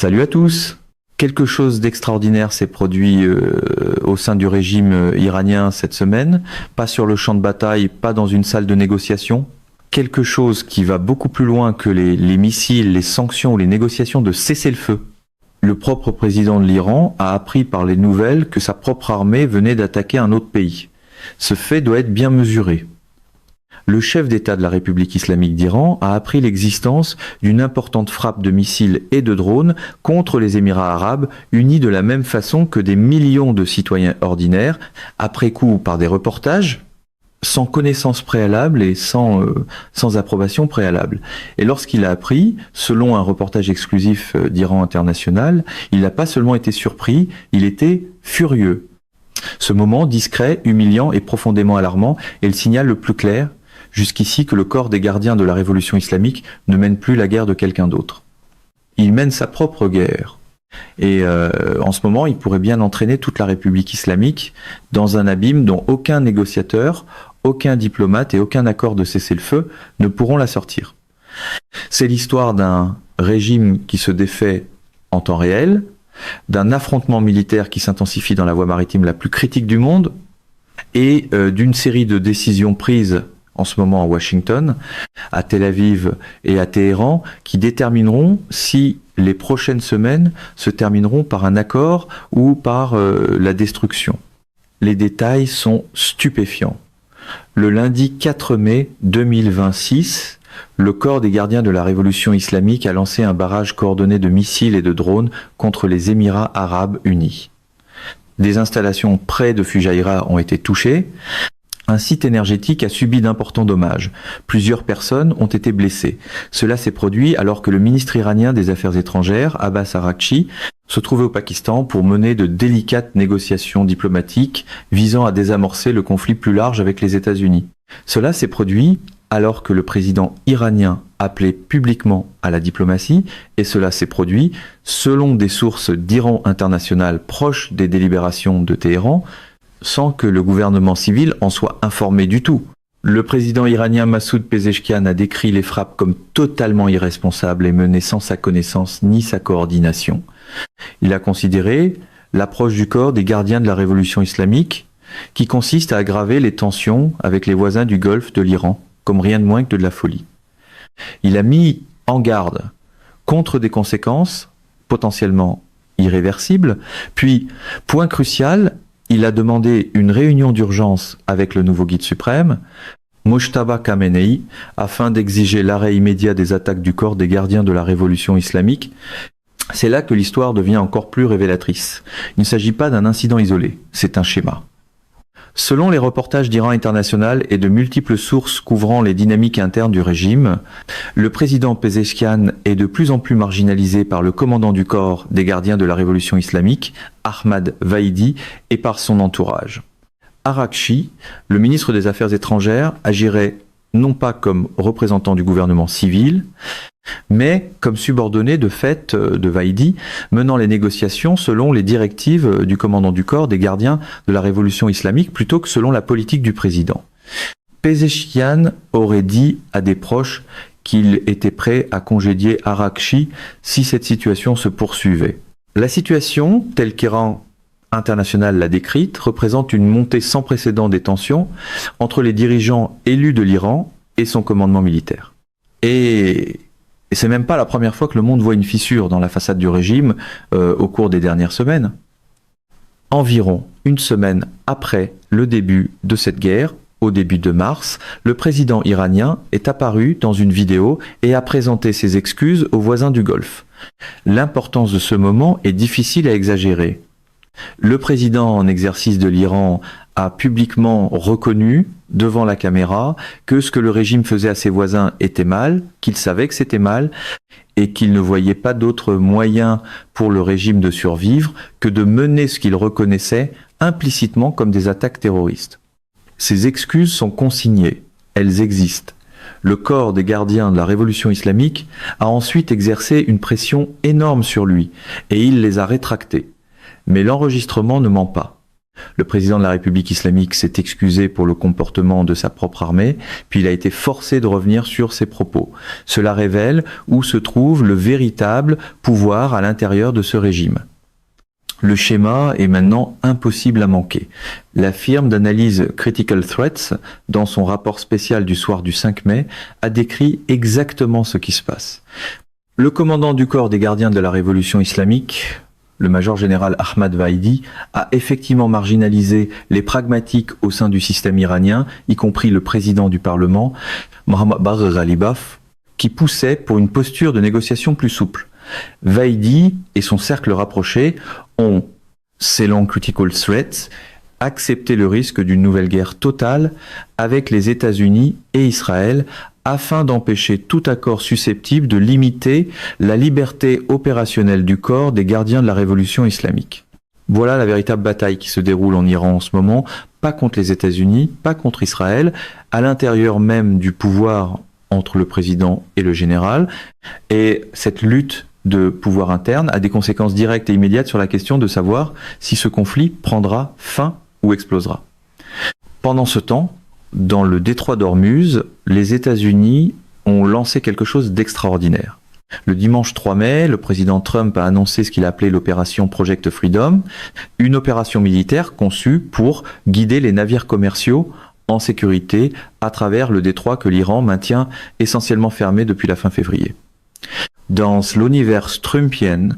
Salut à tous! Quelque chose d'extraordinaire s'est produit au sein du régime iranien cette semaine, pas sur le champ de bataille, pas dans une salle de négociation. Quelque chose qui va beaucoup plus loin que les missiles, les sanctions ou les négociations de cessez-le-feu. Le propre président de l'Iran a appris par les nouvelles que sa propre armée venait d'attaquer un autre pays. Ce fait doit être bien mesuré. Le chef d'État de la République islamique d'Iran a appris l'existence d'une importante frappe de missiles et de drones contre les Émirats arabes, unis de la même façon que des millions de citoyens ordinaires, après coup par des reportages, sans connaissance préalable et sans approbation préalable. Et lorsqu'il a appris, selon un reportage exclusif d'Iran International, il n'a pas seulement été surpris, il était furieux. Ce moment discret, humiliant et profondément alarmant est le signal le plus clair jusqu'ici que le corps des gardiens de la révolution islamique ne mène plus la guerre de quelqu'un d'autre. Il mène sa propre guerre. Et en ce moment, il pourrait bien entraîner toute la République islamique dans un abîme dont aucun négociateur, aucun diplomate et aucun accord de cessez-le-feu ne pourront la sortir. C'est l'histoire d'un régime qui se défait en temps réel, d'un affrontement militaire qui s'intensifie dans la voie maritime la plus critique du monde, et d'une série de décisions prises en ce moment à Washington, à Tel Aviv et à Téhéran, qui détermineront si les prochaines semaines se termineront par un accord ou par la destruction. Les détails sont stupéfiants. Le lundi 4 mai 2026, le corps des gardiens de la révolution islamique a lancé un barrage coordonné de missiles et de drones contre les Émirats arabes unis. Des installations près de Fujairah ont été touchées. Un site énergétique a subi d'importants dommages. Plusieurs personnes ont été blessées. Cela s'est produit alors que le ministre iranien des Affaires étrangères, Abbas Araghchi, se trouvait au Pakistan pour mener de délicates négociations diplomatiques visant à désamorcer le conflit plus large avec les États-Unis. Cela s'est produit alors que le président iranien appelait publiquement à la diplomatie, et cela s'est produit selon des sources d'Iran international proches des délibérations de Téhéran, sans que le gouvernement civil en soit informé du tout. Le président iranien Massoud Pezeshkian a décrit les frappes comme totalement irresponsables et menées sans sa connaissance ni sa coordination. Il a considéré l'approche du corps des gardiens de la révolution islamique, qui consiste à aggraver les tensions avec les voisins du Golfe de l'Iran, comme rien de moins que de la folie. Il a mis en garde contre des conséquences potentiellement irréversibles, puis, point crucial, il a demandé une réunion d'urgence avec le nouveau guide suprême, Mojtaba Khamenei, afin d'exiger l'arrêt immédiat des attaques du corps des gardiens de la révolution islamique. C'est là que l'histoire devient encore plus révélatrice. Il ne s'agit pas d'un incident isolé, c'est un schéma. Selon les reportages d'Iran International et de multiples sources couvrant les dynamiques internes du régime, le président Pezeshkian est de plus en plus marginalisé par le commandant du corps des gardiens de la révolution islamique, Ahmad Vaidi, et par son entourage. Araghchi, le ministre des Affaires étrangères, agirait non pas comme représentant du gouvernement civil, mais comme subordonné de fait de Vaidi, menant les négociations selon les directives du commandant du corps des gardiens de la révolution islamique plutôt que selon la politique du président. Pezeshkian aurait dit à des proches qu'il était prêt à congédier Araghchi si cette situation se poursuivait. La situation, telle qu'Iran International l'a décrite, représente une montée sans précédent des tensions entre les dirigeants élus de l'Iran et son commandement militaire. Et c'est même pas la première fois que le monde voit une fissure dans la façade du régime au cours des dernières semaines. Environ une semaine après le début de cette guerre, au début de mars, le président iranien est apparu dans une vidéo et a présenté ses excuses aux voisins du Golfe. L'importance de ce moment est difficile à exagérer. Le président en exercice de l'Iran a publiquement reconnu devant la caméra que ce que le régime faisait à ses voisins était mal, qu'il savait que c'était mal et qu'il ne voyait pas d'autre moyen pour le régime de survivre que de mener ce qu'il reconnaissait implicitement comme des attaques terroristes. Ces excuses sont consignées, elles existent. Le corps des gardiens de la révolution islamique a ensuite exercé une pression énorme sur lui et il les a rétractées. Mais l'enregistrement ne ment pas. Le président de la République islamique s'est excusé pour le comportement de sa propre armée, puis il a été forcé de revenir sur ses propos. Cela révèle où se trouve le véritable pouvoir à l'intérieur de ce régime. Le schéma est maintenant impossible à manquer. La firme d'analyse Critical Threats, dans son rapport spécial du soir du 5 mai, a décrit exactement ce qui se passe. Le commandant du corps des gardiens de la révolution islamique, le major général Ahmad Vahidi, a effectivement marginalisé les pragmatiques au sein du système iranien, y compris le président du Parlement, Mohammad Bagher Ghalibaf, qui poussait pour une posture de négociation plus souple. Vahidi et son cercle rapproché ont, selon Critical Threats, accepté le risque d'une nouvelle guerre totale avec les États-Unis et Israël afin d'empêcher tout accord susceptible de limiter la liberté opérationnelle du corps des gardiens de la révolution islamique. Voilà la véritable bataille qui se déroule en Iran en ce moment, pas contre les États-Unis, pas contre Israël, à l'intérieur même du pouvoir entre le président et le général, et cette lutte de pouvoir interne a des conséquences directes et immédiates sur la question de savoir si ce conflit prendra fin ou explosera. Pendant ce temps, dans le détroit d'Ormuz, les États-Unis ont lancé quelque chose d'extraordinaire. Le dimanche 3 mai, le président Trump a annoncé ce qu'il a appelé l'opération Project Freedom, une opération militaire conçue pour guider les navires commerciaux en sécurité à travers le détroit que l'Iran maintient essentiellement fermé depuis la fin février. Dans l'univers trumpien,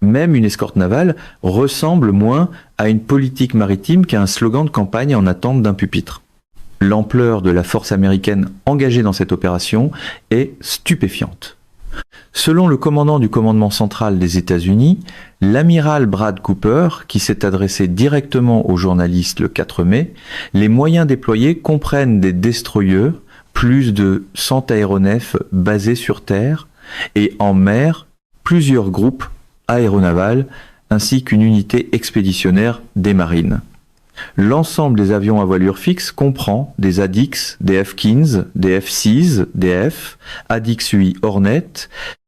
même une escorte navale ressemble moins à une politique maritime qu'à un slogan de campagne en attente d'un pupitre. L'ampleur de la force américaine engagée dans cette opération est stupéfiante. Selon le commandant du commandement central des États-Unis, l'amiral Brad Cooper, qui s'est adressé directement aux journalistes le 4 mai, les moyens déployés comprennent des destroyers, plus de 100 aéronefs basés sur terre, et en mer, plusieurs groupes aéronavals, ainsi qu'une unité expéditionnaire des marines. L'ensemble des avions à voilure fixe comprend des ADIX, des F-15, des F-6, des F, ADIX-8 Hornet,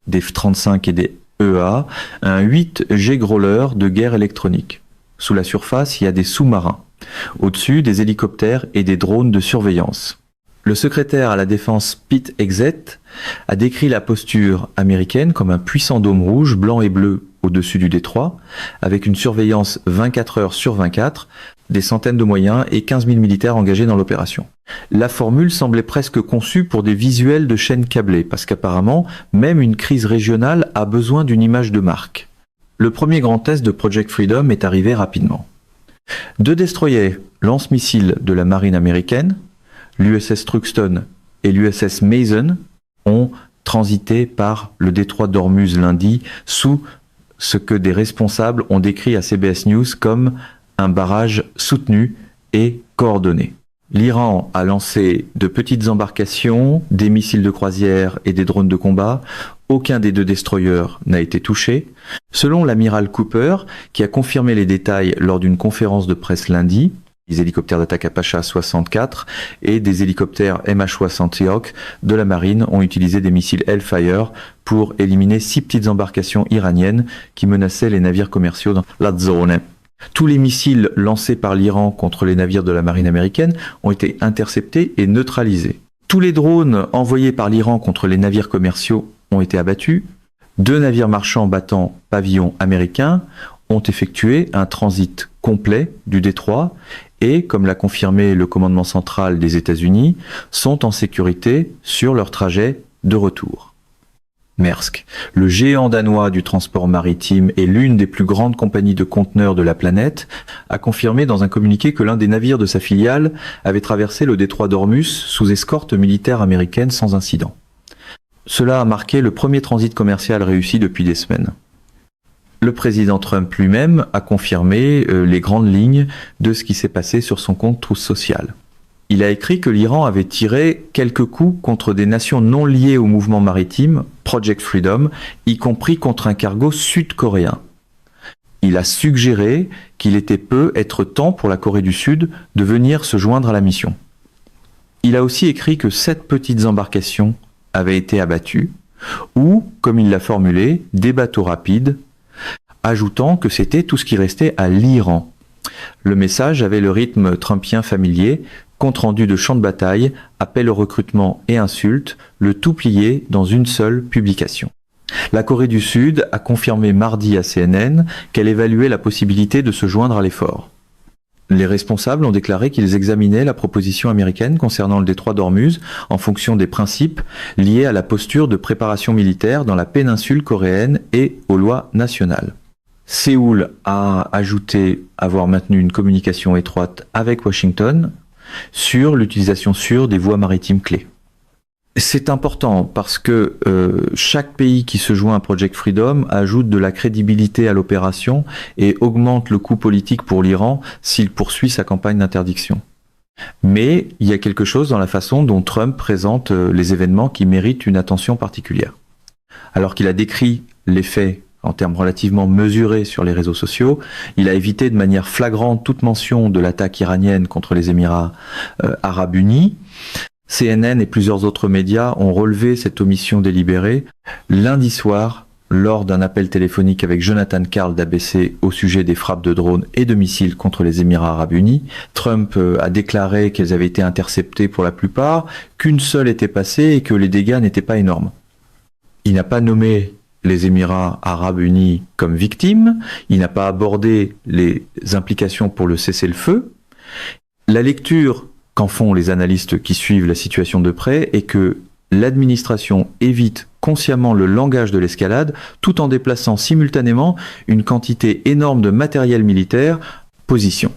des F-35 et des EA, un 8G Growler de guerre électronique. Sous la surface, il y a des sous-marins. Au-dessus, des hélicoptères et des drones de surveillance. Le secrétaire à la défense Pete Hegseth a décrit la posture américaine comme un puissant dôme rouge, blanc et bleu au-dessus du détroit, avec une surveillance 24 heures sur 24, des centaines de moyens et 15 000 militaires engagés dans l'opération. La formule semblait presque conçue pour des visuels de chaînes câblées, parce qu'apparemment, même une crise régionale a besoin d'une image de marque. Le premier grand test de Project Freedom est arrivé rapidement. 2 destroyers lance-missiles de la marine américaine, l'USS Truxtun et l'USS Mason, ont transité par le détroit d'Ormuz lundi sous ce que des responsables ont décrit à CBS News comme un barrage soutenu et coordonné. L'Iran a lancé de petites embarcations, des missiles de croisière et des drones de combat. Aucun des 2 destroyers n'a été touché. Selon l'amiral Cooper, qui a confirmé les détails lors d'une conférence de presse lundi, des hélicoptères d'attaque Apache 64 et des hélicoptères MH-60 Seahawk de la marine ont utilisé des missiles Hellfire pour éliminer 6 petites embarcations iraniennes qui menaçaient les navires commerciaux dans la zone. Tous les missiles lancés par l'Iran contre les navires de la marine américaine ont été interceptés et neutralisés. Tous les drones envoyés par l'Iran contre les navires commerciaux ont été abattus. 2 navires marchands battant pavillon américain ont effectué un transit complet du détroit et, comme l'a confirmé le commandement central des États-Unis, sont en sécurité sur leur trajet de retour. Maersk, le géant danois du transport maritime et l'une des plus grandes compagnies de conteneurs de la planète, a confirmé dans un communiqué que l'un des navires de sa filiale avait traversé le détroit d'Ormuz sous escorte militaire américaine sans incident. Cela a marqué le premier transit commercial réussi depuis des semaines. Le président Trump lui-même a confirmé les grandes lignes de ce qui s'est passé sur son compte Truth Social. Il a écrit que l'Iran avait tiré quelques coups contre des nations non liées au mouvement maritime, Project Freedom, y compris contre un cargo sud-coréen. Il a suggéré qu'il était peut-être temps pour la Corée du Sud de venir se joindre à la mission. Il a aussi écrit que 7 petites embarcations avaient été abattues, ou, comme il l'a formulé, des bateaux rapides, ajoutant que c'était tout ce qui restait à l'Iran. Le message avait le rythme trumpien familier, compte rendu de champs de bataille, appel au recrutement et insultes, le tout plié dans une seule publication. La Corée du Sud a confirmé mardi à CNN qu'elle évaluait la possibilité de se joindre à l'effort. Les responsables ont déclaré qu'ils examinaient la proposition américaine concernant le détroit d'Ormuz en fonction des principes liés à la posture de préparation militaire dans la péninsule coréenne et aux lois nationales. Séoul a ajouté avoir maintenu une communication étroite avec Washington sur l'utilisation sûre des voies maritimes clés. C'est important parce que chaque pays qui se joint à Project Freedom ajoute de la crédibilité à l'opération et augmente le coût politique pour l'Iran s'il poursuit sa campagne d'interdiction. Mais il y a quelque chose dans la façon dont Trump présente les événements qui méritent une attention particulière. Alors qu'il a décrit les faits en termes relativement mesurés sur les réseaux sociaux, il a évité de manière flagrante toute mention de l'attaque iranienne contre les Émirats arabes unis. CNN et plusieurs autres médias ont relevé cette omission délibérée lundi soir lors d'un appel téléphonique avec Jonathan Karl d'ABC au sujet des frappes de drones et de missiles contre les Émirats arabes unis. Trump a déclaré qu'elles avaient été interceptées pour la plupart, qu'une seule était passée et que les dégâts n'étaient pas énormes. Il n'a pas nommé les Émirats arabes unis comme victimes, il n'a pas abordé les implications pour le cessez-le-feu. La lecture qu'en font les analystes qui suivent la situation de près est que l'administration évite consciemment le langage de l'escalade tout en déplaçant simultanément une quantité énorme de matériel militaire, position.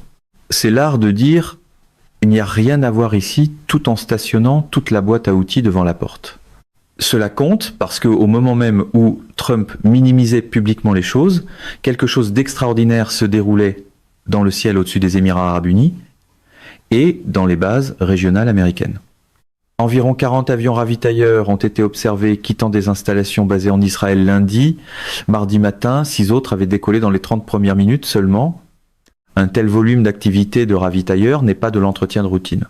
C'est l'art de dire « il n'y a rien à voir ici » tout en stationnant toute la boîte à outils devant la porte. Cela compte parce qu'au moment même où Trump minimisait publiquement les choses, quelque chose d'extraordinaire se déroulait dans le ciel au-dessus des Émirats arabes unis et dans les bases régionales américaines. Environ 40 avions ravitailleurs ont été observés quittant des installations basées en Israël lundi. Mardi matin, 6 autres avaient décollé dans les 30 premières minutes seulement. Un tel volume d'activité de ravitailleurs n'est pas de l'entretien de routine.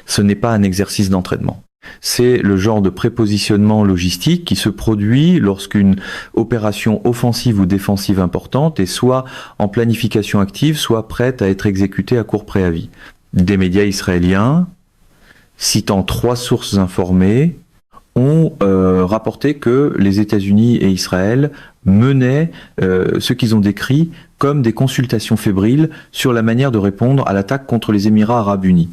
Ce n'est pas un exercice d'entraînement. C'est le genre de prépositionnement logistique qui se produit lorsqu'une opération offensive ou défensive importante est soit en planification active, soit prête à être exécutée à court préavis. Des médias israéliens, citant 3 sources informées, ont rapporté que les États-Unis et Israël menaient ce qu'ils ont décrit comme des consultations fébriles sur la manière de répondre à l'attaque contre les Émirats arabes unis.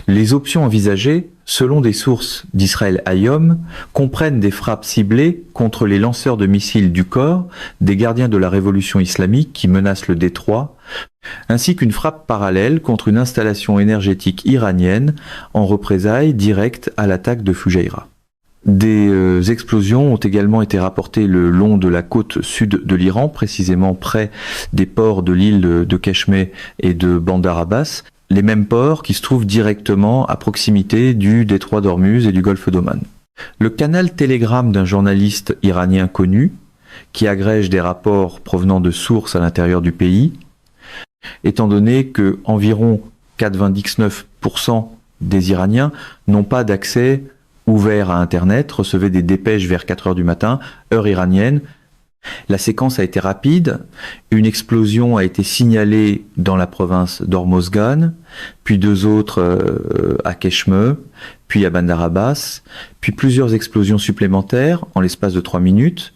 Les options envisagées, selon des sources d'Israël Hayom, comprennent des frappes ciblées contre les lanceurs de missiles du corps, des gardiens de la révolution islamique qui menacent le détroit, ainsi qu'une frappe parallèle contre une installation énergétique iranienne en représailles directes à l'attaque de Fujairah. Des explosions ont également été rapportées le long de la côte sud de l'Iran, précisément près des ports de l'île de Keshmeh et de Bandar Abbas, les mêmes ports qui se trouvent directement à proximité du détroit d'Ormuz et du golfe d'Oman. Le canal Telegram d'un journaliste iranien connu, qui agrège des rapports provenant de sources à l'intérieur du pays, étant donné que environ 99% des Iraniens n'ont pas d'accès ouvert à Internet, recevaient des dépêches vers 4 heures du matin, heure iranienne. La séquence a été rapide, une explosion a été signalée dans la province d'Hormozgan, puis 2 autres à Keshmeh, puis à Bandar Abbas, puis plusieurs explosions supplémentaires en l'espace de 3 minutes,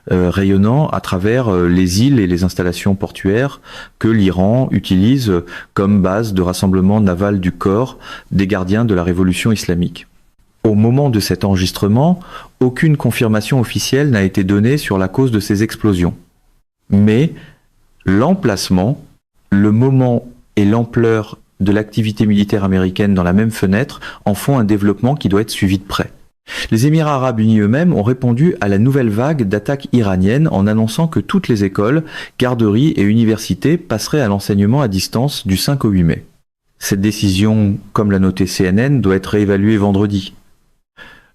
rayonnant à travers les îles et les installations portuaires que l'Iran utilise comme base de rassemblement naval du corps des gardiens de la révolution islamique. Au moment de cet enregistrement, aucune confirmation officielle n'a été donnée sur la cause de ces explosions. Mais l'emplacement, le moment et l'ampleur de l'activité militaire américaine dans la même fenêtre en font un développement qui doit être suivi de près. Les Émirats arabes unis eux-mêmes ont répondu à la nouvelle vague d'attaques iraniennes en annonçant que toutes les écoles, garderies et universités passeraient à l'enseignement à distance du 5 au 8 mai. Cette décision, comme l'a noté CNN, doit être réévaluée vendredi.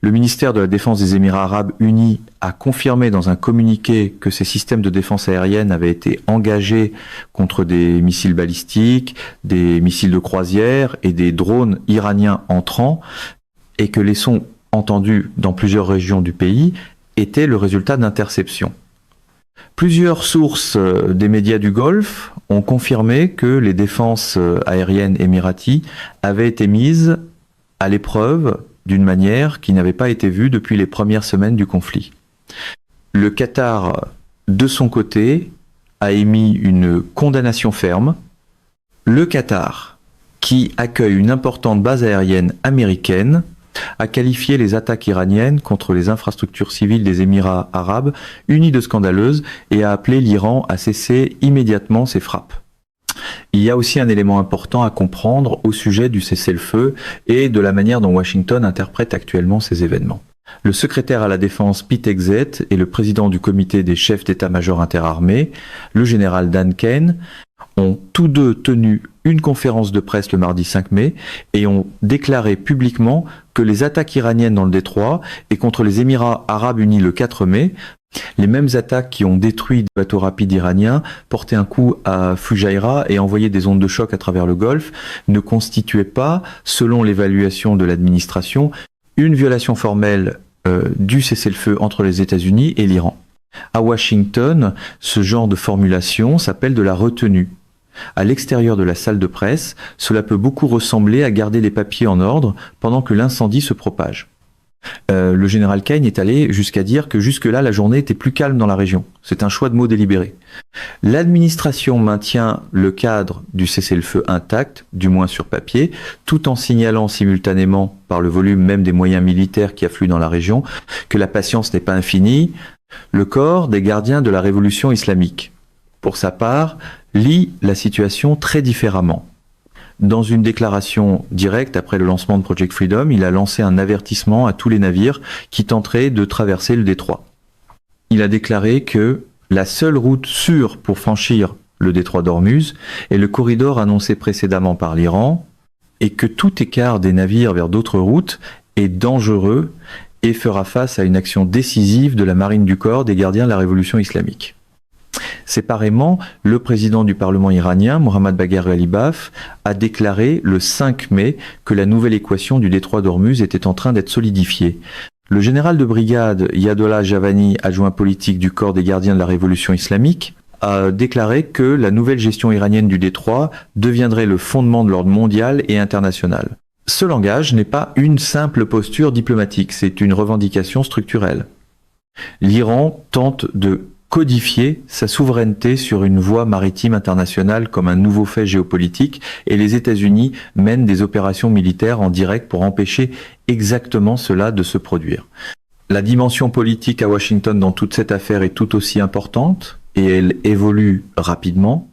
Le ministère de la Défense des Émirats arabes unis a confirmé dans un communiqué que ces systèmes de défense aérienne avaient été engagés contre des missiles balistiques, des missiles de croisière et des drones iraniens entrants, et que les sons entendus dans plusieurs régions du pays étaient le résultat d'interceptions. Plusieurs sources des médias du Golfe ont confirmé que les défenses aériennes émiraties avaient été mises à l'épreuve d'une manière qui n'avait pas été vue depuis les premières semaines du conflit. Le Qatar, de son côté, a émis une condamnation ferme. Le Qatar, qui accueille une importante base aérienne américaine, a qualifié les attaques iraniennes contre les infrastructures civiles des Émirats arabes unis de scandaleuses et a appelé l'Iran à cesser immédiatement ses frappes. Il y a aussi un élément important à comprendre au sujet du cessez-le-feu et de la manière dont Washington interprète actuellement ces événements. Le secrétaire à la défense Pete Hegseth et le président du comité des chefs d'état-major interarmés, le général Dan Kane, ont tous deux tenu une conférence de presse le mardi 5 mai et ont déclaré publiquement que les attaques iraniennes dans le détroit et contre les Émirats arabes unis le 4 mai, les mêmes attaques qui ont détruit des bateaux rapides iraniens, porté un coup à Fujairah et envoyé des ondes de choc à travers le Golfe, ne constituaient pas, selon l'évaluation de l'administration, une violation formelle du cessez-le-feu entre les États-Unis et l'Iran. À Washington, ce genre de formulation s'appelle de la retenue. À l'extérieur de la salle de presse, cela peut beaucoup ressembler à garder les papiers en ordre pendant que l'incendie se propage. Le général Kane est allé jusqu'à dire que jusque-là, la journée était plus calme dans la région. C'est un choix de mots délibéré. L'administration maintient le cadre du cessez-le-feu intact, du moins sur papier, tout en signalant simultanément, par le volume même des moyens militaires qui affluent dans la région, que la patience n'est pas infinie. Le corps des gardiens de la révolution islamique, pour sa part, lit la situation très différemment. Dans une déclaration directe après le lancement de Project Freedom, il a lancé un avertissement à tous les navires qui tenteraient de traverser le détroit. Il a déclaré que la seule route sûre pour franchir le détroit d'Ormuz est le corridor annoncé précédemment par l'Iran et que tout écart des navires vers d'autres routes est dangereux et fera face à une action décisive de la marine du corps des gardiens de la révolution islamique. Séparément, le président du Parlement iranien, Mohammad Bagher Ghalibaf, a déclaré le 5 mai que la nouvelle équation du détroit d'Ormuz était en train d'être solidifiée. Le général de brigade Yadollah Javani, adjoint politique du corps des gardiens de la révolution islamique, a déclaré que la nouvelle gestion iranienne du détroit deviendrait le fondement de l'ordre mondial et international. Ce langage n'est pas une simple posture diplomatique, c'est une revendication structurelle. L'Iran tente de codifier sa souveraineté sur une voie maritime internationale comme un nouveau fait géopolitique et les États-Unis mènent des opérations militaires en direct pour empêcher exactement cela de se produire. La dimension politique à Washington dans toute cette affaire est tout aussi importante et elle évolue rapidement.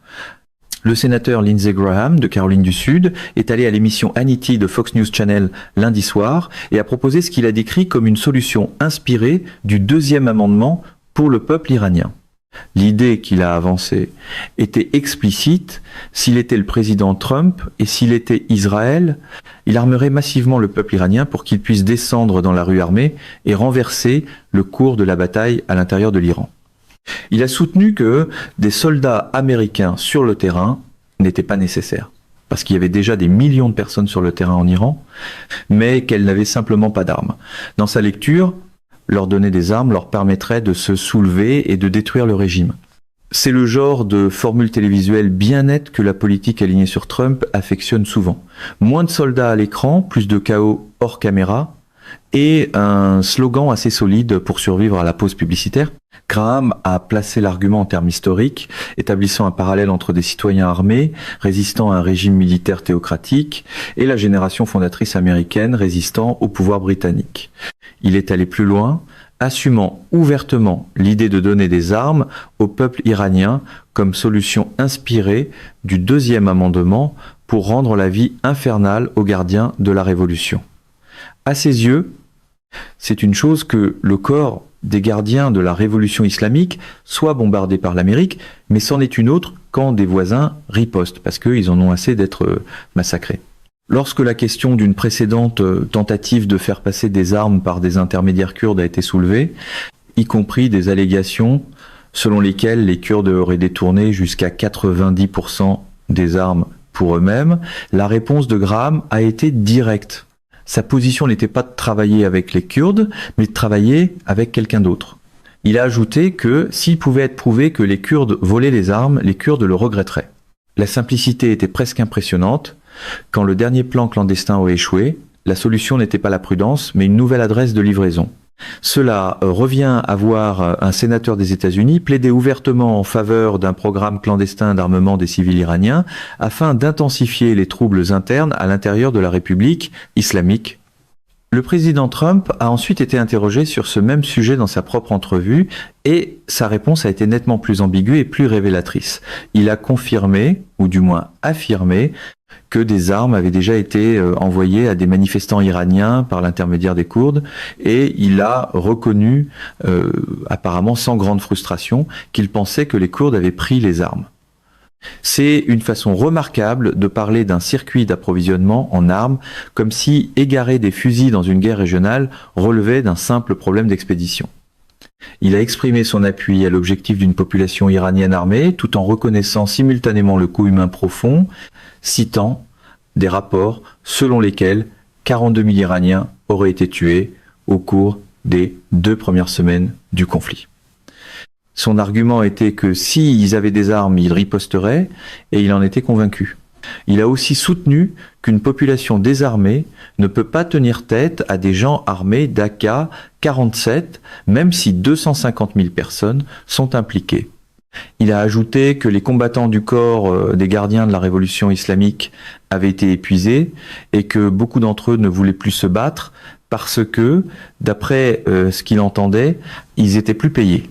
Le sénateur Lindsey Graham de Caroline du Sud est allé à l'émission Hannity de Fox News Channel lundi soir et a proposé ce qu'il a décrit comme une solution inspirée du deuxième amendement pour le peuple iranien. L'idée qu'il a avancée était explicite. S'il était le président Trump et s'il était Israël, il armerait massivement le peuple iranien pour qu'il puisse descendre dans la rue armée et renverser le cours de la bataille à l'intérieur de l'Iran. Il a soutenu que des soldats américains sur le terrain n'étaient pas nécessaires, parce qu'il y avait déjà des millions de personnes sur le terrain en Iran, mais qu'elles n'avaient simplement pas d'armes. Dans sa lecture, leur donner des armes leur permettrait de se soulever et de détruire le régime. C'est le genre de formule télévisuelle bien nette que la politique alignée sur Trump affectionne souvent. Moins de soldats à l'écran, plus de chaos hors caméra, et un slogan assez solide pour survivre à la pause publicitaire. Graham a placé l'argument en termes historiques, établissant un parallèle entre des citoyens armés, résistant à un régime militaire théocratique, et la génération fondatrice américaine résistant au pouvoir britannique. Il est allé plus loin, assumant ouvertement l'idée de donner des armes au peuple iranien comme solution inspirée du deuxième amendement pour rendre la vie infernale aux gardiens de la révolution. À ses yeux, c'est une chose que le corps des gardiens de la révolution islamique soit bombardé par l'Amérique, mais c'en est une autre quand des voisins ripostent, parce qu'ils en ont assez d'être massacrés. Lorsque la question d'une précédente tentative de faire passer des armes par des intermédiaires kurdes a été soulevée, y compris des allégations selon lesquelles les Kurdes auraient détourné jusqu'à 90% des armes pour eux-mêmes, la réponse de Graham a été directe. Sa position n'était pas de travailler avec les Kurdes, mais de travailler avec quelqu'un d'autre. Il a ajouté que s'il pouvait être prouvé que les Kurdes volaient les armes, les Kurdes le regretteraient. La simplicité était presque impressionnante. Quand le dernier plan clandestin a échoué, la solution n'était pas la prudence, mais une nouvelle adresse de livraison. Cela revient à voir un sénateur des États-Unis plaider ouvertement en faveur d'un programme clandestin d'armement des civils iraniens afin d'intensifier les troubles internes à l'intérieur de la République islamique. Le président Trump a ensuite été interrogé sur ce même sujet dans sa propre entrevue et sa réponse a été nettement plus ambiguë et plus révélatrice. Il a confirmé, ou du moins affirmé, que des armes avaient déjà été envoyées à des manifestants iraniens par l'intermédiaire des Kurdes et il a reconnu, apparemment sans grande frustration, qu'il pensait que les Kurdes avaient pris les armes. C'est une façon remarquable de parler d'un circuit d'approvisionnement en armes, comme si égarer des fusils dans une guerre régionale relevait d'un simple problème d'expédition. Il a exprimé son appui à l'objectif d'une population iranienne armée, tout en reconnaissant simultanément le coût humain profond, citant des rapports selon lesquels 42 000 Iraniens auraient été tués au cours des 2 premières semaines du conflit. Son argument était que s'ils avaient des armes, ils riposteraient, et il en était convaincu. Il a aussi soutenu qu'une population désarmée ne peut pas tenir tête à des gens armés d'AK-47, même si 250 000 personnes sont impliquées. Il a ajouté que les combattants du corps des gardiens de la révolution islamique avaient été épuisés et que beaucoup d'entre eux ne voulaient plus se battre parce que, d'après ce qu'il entendait, ils étaient plus payés.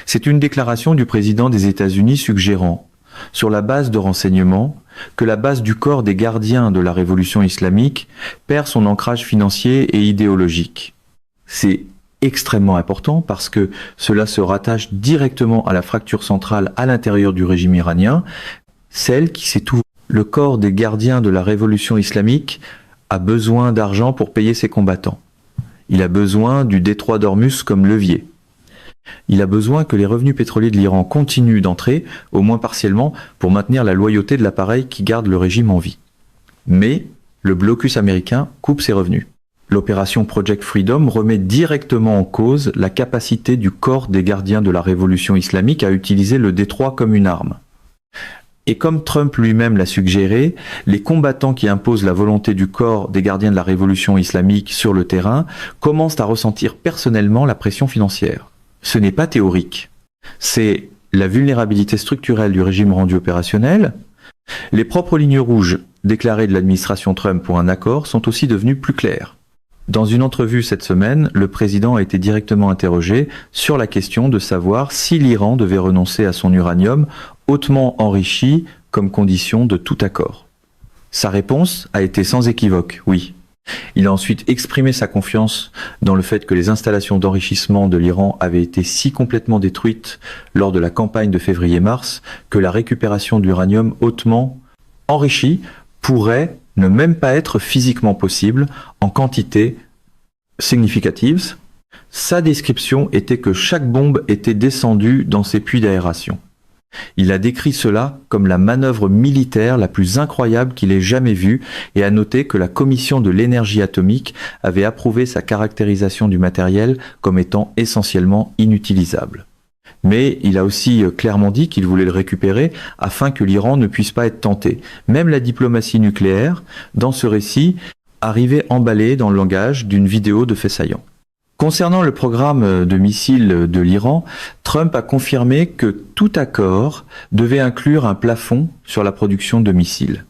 C'est une déclaration du président des États-Unis suggérant, sur la base de renseignements, que la base du corps des gardiens de la révolution islamique perd son ancrage financier et idéologique. C'est extrêmement important parce que cela se rattache directement à la fracture centrale à l'intérieur du régime iranien, celle qui s'est ouverte. Le corps des gardiens de la révolution islamique a besoin d'argent pour payer ses combattants. Il a besoin du détroit d'Ormuz comme levier. Il a besoin que les revenus pétroliers de l'Iran continuent d'entrer, au moins partiellement, pour maintenir la loyauté de l'appareil qui garde le régime en vie. Mais le blocus américain coupe ses revenus. L'opération Project Freedom remet directement en cause la capacité du corps des gardiens de la révolution islamique à utiliser le détroit comme une arme. Et comme Trump lui-même l'a suggéré, les combattants qui imposent la volonté du corps des gardiens de la révolution islamique sur le terrain commencent à ressentir personnellement la pression financière. Ce n'est pas théorique. C'est la vulnérabilité structurelle du régime rendu opérationnel. Les propres lignes rouges déclarées de l'administration Trump pour un accord sont aussi devenues plus claires. Dans une entrevue cette semaine, le président a été directement interrogé sur la question de savoir si l'Iran devait renoncer à son uranium hautement enrichi comme condition de tout accord. Sa réponse a été sans équivoque, oui. Il a ensuite exprimé sa confiance dans le fait que les installations d'enrichissement de l'Iran avaient été si complètement détruites lors de la campagne de février-mars que la récupération de l'uranium hautement enrichi pourrait ne même pas être physiquement possible en quantité significative. Sa description était que chaque bombe était descendue dans ses puits d'aération. Il a décrit cela comme la manœuvre militaire la plus incroyable qu'il ait jamais vue et a noté que la commission de l'énergie atomique avait approuvé sa caractérisation du matériel comme étant essentiellement inutilisable. Mais il a aussi clairement dit qu'il voulait le récupérer afin que l'Iran ne puisse pas être tenté. Même la diplomatie nucléaire, dans ce récit, arrivait emballée dans le langage d'une vidéo de faits saillants. Concernant le programme de missiles de l'Iran, Trump a confirmé que tout accord devait inclure un plafond sur la production de missiles.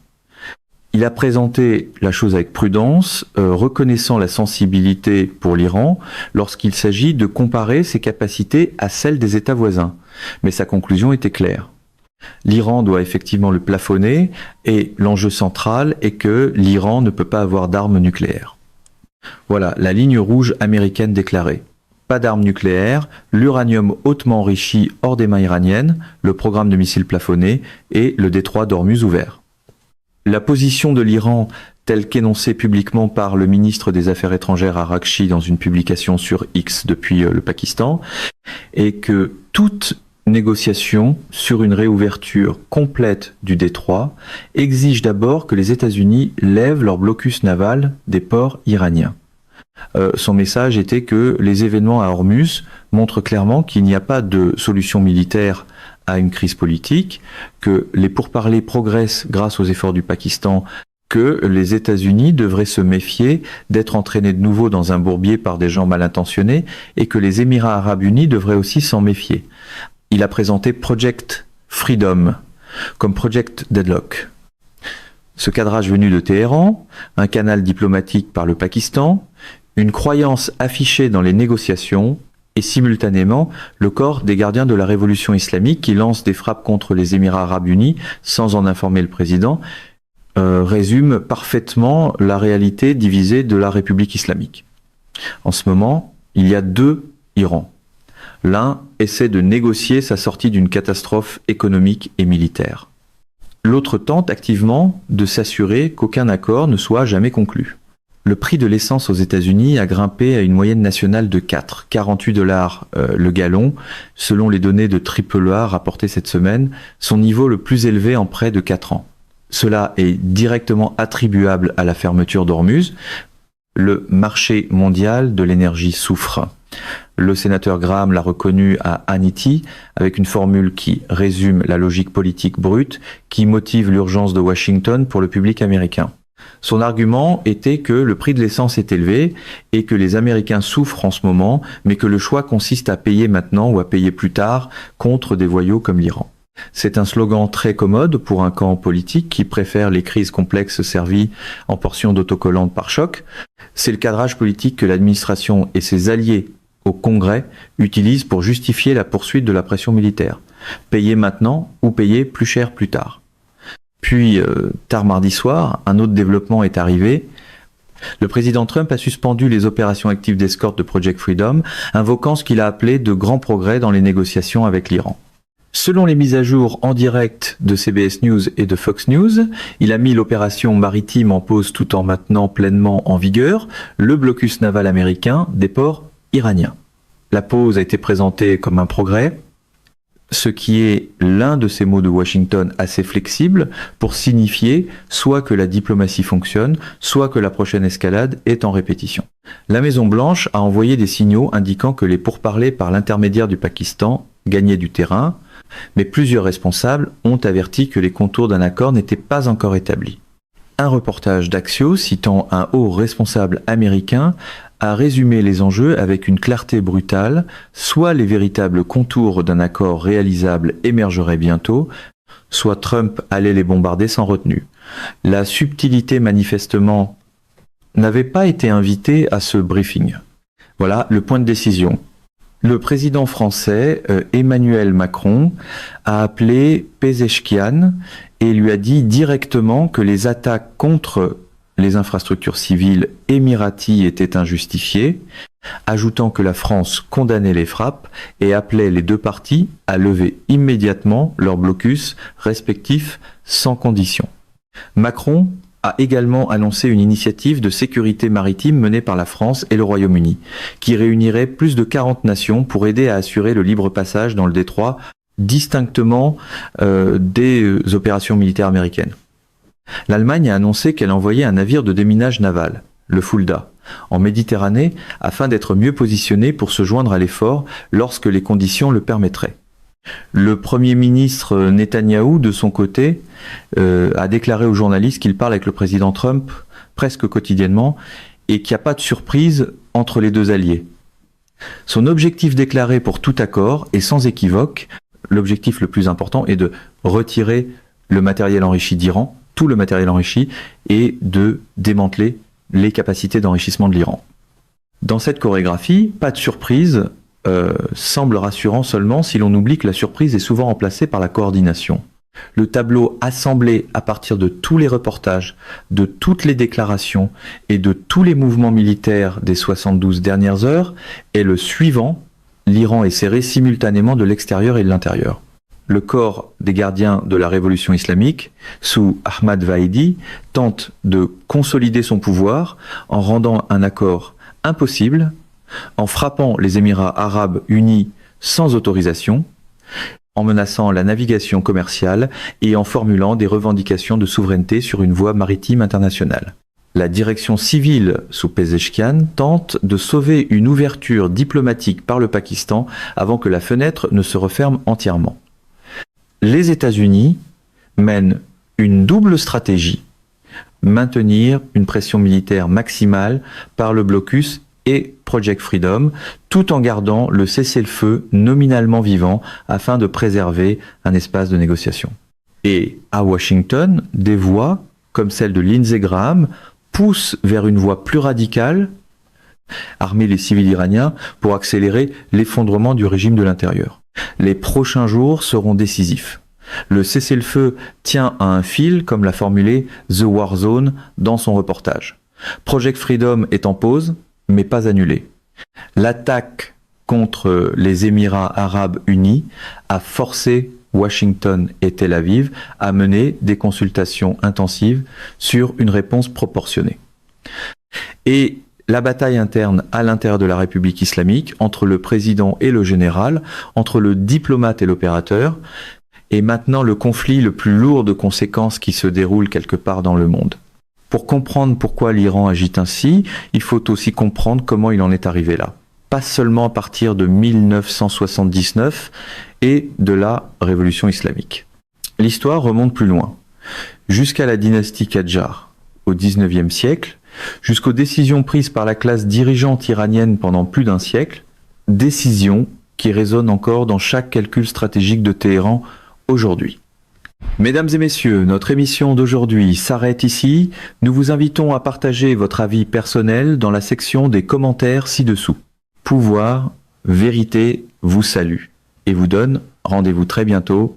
Il a présenté la chose avec prudence, reconnaissant la sensibilité pour l'Iran lorsqu'il s'agit de comparer ses capacités à celles des États voisins. Mais sa conclusion était claire. L'Iran doit effectivement le plafonner et l'enjeu central est que l'Iran ne peut pas avoir d'armes nucléaires. Voilà, la ligne rouge américaine déclarée. Pas d'armes nucléaires, l'uranium hautement enrichi hors des mains iraniennes, le programme de missiles plafonné et le détroit d'Ormuz ouvert. La position de l'Iran, telle qu'énoncée publiquement par le ministre des Affaires étrangères Araghchi dans une publication sur X depuis le Pakistan, est que toute négociation sur une réouverture complète du détroit exige d'abord que les États-Unis lèvent leur blocus naval des ports iraniens. Son message était que les événements à Hormuz montrent clairement qu'il n'y a pas de solution militaire à une crise politique, que les pourparlers progressent grâce aux efforts du Pakistan, que les États-Unis devraient se méfier d'être entraînés de nouveau dans un bourbier par des gens mal intentionnés et que les Émirats arabes unis devraient aussi s'en méfier. Il a présenté Project Freedom comme Project Deadlock. Ce cadrage venu de Téhéran, un canal diplomatique par le Pakistan, une croyance affichée dans les négociations et simultanément le corps des gardiens de la révolution islamique qui lance des frappes contre les Émirats arabes unis sans en informer le président, résume parfaitement la réalité divisée de la République islamique. En ce moment, il y a deux Irans. L'un essaie de négocier sa sortie d'une catastrophe économique et militaire. L'autre tente activement de s'assurer qu'aucun accord ne soit jamais conclu. Le prix de l'essence aux États-Unis a grimpé à une moyenne nationale de 48 $ le gallon, selon les données de AAA rapportées cette semaine, son niveau le plus élevé en près de 4 ans. Cela est directement attribuable à la fermeture d'Hormuz. Le marché mondial de l'énergie souffre. Le sénateur Graham l'a reconnu à Hannity avec une formule qui résume la logique politique brute qui motive l'urgence de Washington pour le public américain. Son argument était que le prix de l'essence est élevé et que les Américains souffrent en ce moment, mais que le choix consiste à payer maintenant ou à payer plus tard contre des voyous comme l'Iran. C'est un slogan très commode pour un camp politique qui préfère les crises complexes servies en portions d'autocollants par choc. C'est le cadrage politique que l'administration et ses alliés au Congrès utilisent pour justifier la poursuite de la pression militaire. Payer maintenant ou payer plus cher plus tard. Puis, tard mardi soir, un autre développement est arrivé. Le président Trump a suspendu les opérations actives d'escorte de Project Freedom, invoquant ce qu'il a appelé de grands progrès dans les négociations avec l'Iran. Selon les mises à jour en direct de CBS News et de Fox News, il a mis l'opération maritime en pause tout en maintenant pleinement en vigueur le blocus naval américain des ports iraniens. La pause a été présentée comme un progrès, ce qui est l'un de ces mots de Washington assez flexible pour signifier soit que la diplomatie fonctionne, soit que la prochaine escalade est en répétition. La Maison-Blanche a envoyé des signaux indiquant que les pourparlers par l'intermédiaire du Pakistan gagnaient du terrain, mais plusieurs responsables ont averti que les contours d'un accord n'étaient pas encore établis. Un reportage d'Axios, citant un haut responsable américain, a résumé les enjeux avec une clarté brutale, soit les véritables contours d'un accord réalisable émergeraient bientôt, soit Trump allait les bombarder sans retenue. La subtilité manifestement n'avait pas été invitée à ce briefing. Voilà le point de décision. Le président français Emmanuel Macron a appelé Pezeshkian et lui a dit directement que les attaques contre les infrastructures civiles émiraties étaient injustifiées, ajoutant que la France condamnait les frappes et appelait les deux parties à lever immédiatement leurs blocus respectifs sans condition. Macron a également annoncé une initiative de sécurité maritime menée par la France et le Royaume-Uni, qui réunirait plus de 40 nations pour aider à assurer le libre passage dans le détroit, distinctement des opérations militaires américaines. L'Allemagne a annoncé qu'elle envoyait un navire de déminage naval, le Fulda, en Méditerranée afin d'être mieux positionné pour se joindre à l'effort lorsque les conditions le permettraient. Le Premier ministre Netanyahou, de son côté, a déclaré aux journalistes qu'il parle avec le président Trump presque quotidiennement et qu'il n'y a pas de surprise entre les deux alliés. Son objectif déclaré pour tout accord est sans équivoque, l'objectif le plus important est de retirer le matériel enrichi d'Iran, tout le matériel enrichi, et de démanteler les capacités d'enrichissement de l'Iran. Dans cette chorégraphie, pas de surprise semble rassurant seulement si l'on oublie que la surprise est souvent remplacée par la coordination. Le tableau assemblé à partir de tous les reportages, de toutes les déclarations et de tous les mouvements militaires des 72 dernières heures est le suivant. L'Iran est serré simultanément de l'extérieur et de l'intérieur. Le corps des gardiens de la révolution islamique, sous Ahmad Vahidi, tente de consolider son pouvoir en rendant un accord impossible, en frappant les Émirats arabes unis sans autorisation, en menaçant la navigation commerciale et en formulant des revendications de souveraineté sur une voie maritime internationale. La direction civile sous Pezeshkian tente de sauver une ouverture diplomatique par le Pakistan avant que la fenêtre ne se referme entièrement. Les États-Unis mènent une double stratégie: maintenir une pression militaire maximale par le blocus et Project Freedom, tout en gardant le cessez-le-feu nominalement vivant afin de préserver un espace de négociation. Et à Washington, des voix, comme celle de Lindsey Graham, poussent vers une voie plus radicale, armer les civils iraniens pour accélérer l'effondrement du régime de l'intérieur. Les prochains jours seront décisifs. Le cessez-le-feu tient à un fil, comme l'a formulé The War Zone dans son reportage. Project Freedom est en pause, mais pas annulé. L'attaque contre les Émirats arabes unis a forcé Washington et Tel Aviv à mener des consultations intensives sur une réponse proportionnée. Et la bataille interne à l'intérieur de la République islamique, entre le président et le général, entre le diplomate et l'opérateur, est maintenant le conflit le plus lourd de conséquences qui se déroule quelque part dans le monde. Pour comprendre pourquoi l'Iran agit ainsi, il faut aussi comprendre comment il en est arrivé là. Pas seulement à partir de 1979 et de la révolution islamique. L'histoire remonte plus loin, jusqu'à la dynastie Kadjar, au XIXe siècle, jusqu'aux décisions prises par la classe dirigeante iranienne pendant plus d'un siècle, décisions qui résonnent encore dans chaque calcul stratégique de Téhéran aujourd'hui. Mesdames et messieurs, notre émission d'aujourd'hui s'arrête ici. Nous vous invitons à partager votre avis personnel dans la section des commentaires ci-dessous. Pouvoir, vérité vous salue et vous donne rendez-vous très bientôt